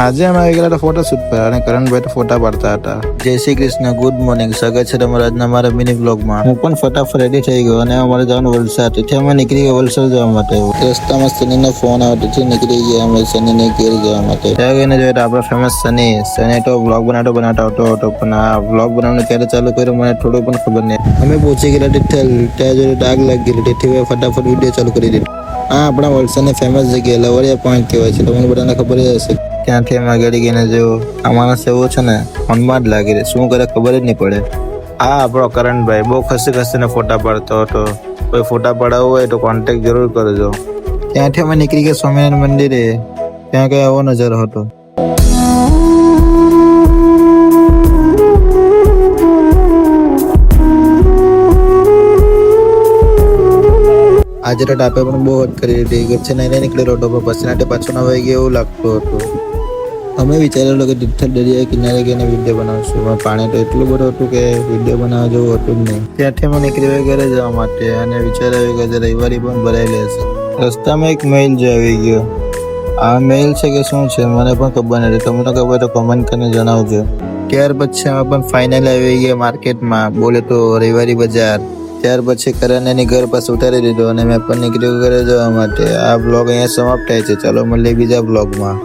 આજે અમે આવી ગયેલા ફોટો શૂટ પર અને કરણભાઈ તો ફોટા પાડતા હતા. જય શ્રી કૃષ્ણ, ગુડ મોર્નિંગ, સ્વાગત છે તમારા આજના મારા મિની બ્લોગમાં. હું પણ ફટાફટ રેડી થઈ ગયો અને અમારે જવાનું વલસાડ. તેથી અમે નીકળી ગયા વલસાડ જવા માટે. રસ્તામાં સનીનો ફોન આવ્યો, તેથી નીકળી ગયા અમે સનીને ઘેર જવા માટે. ત્યાં ગઈને જોયું આપણે ફેમસ સની તો બ્લોગ બનાવતો હતો, પણ આ બ્લોગ બનાવવાનું ક્યારે ચાલુ કર્યું મને થોડું પણ ખબર નહીં. અમે પહોંચી ગયેલા તિથલ, ત્યાં જોડે ડાગ લાગી ગયેલી, તેથી ફટાફટ વિડીયો ચાલુ કરી દીધો. આ આપણા વલસાડની ફેમસ જગ્યા લવરિયા પોઈન્ટ કહેવાય છે, તમને બધાને ખબર જ હશે. ત્યાંથી અમે ગાડી ગઈને જોયું, આ માણસ એવો છે ને ફોનમાં જ લાગી રહે, શું કરે ખબર જ નહીં પડે. આ આપણો કરણભાઈ બહુ ખસીને ફોટા પાડતો હતો. કોઈ ફોટા પડાવવો હોય તો કોન્ટેક્ટ જરૂર કરજો. ત્યાંથી અમે નીકળી ગયા સ્વામિનારાયણ મંદિરે. ત્યાં કઈ આવો નજારો હતો. આજે તો ટાપે પણ બહુ હટ કરી દીધી. ઘરથી નહીં નીકળેલો હતો, પણ પછી પાછો ના વાઈ ગયો એવું લાગતું હતું. અમે વિચારેલું કે તિથલ દરિયા કિનારે ગઈને વિડીયો બનાવશું, પણ પાણી તો એટલું બધું હતું કે વિડીયો બનાવવા જેવું હતું જ નહીં. ત્યાંથી અમે નીકળી ઘરે જવા માટે અને વિચાર્યું કે રવિવારી પણ ભરાયેલી હશે. રસ્તામાં એક મેઇલ જે આવી ગયો. આ મેઇલ છે કે શું છે મને પણ ખબર નથી, તમને ખબર તો કમેન્ટ કરીને જણાવજો. ત્યાર પછી અમે પણ ફાઇનલ આવી ગયા માર્કેટમાં, બોલે તો રવિવારી બજાર. ત્યાર પછી કરણ એની ઘર પાસે ઉતારી દીધો અને મેં પણ નીકળ્યું ઘરે જવા માટે. આ બ્લોગ અહીંયા સમાપ્ત થાય છે. ચાલો મળીએ બીજા બ્લોગમાં.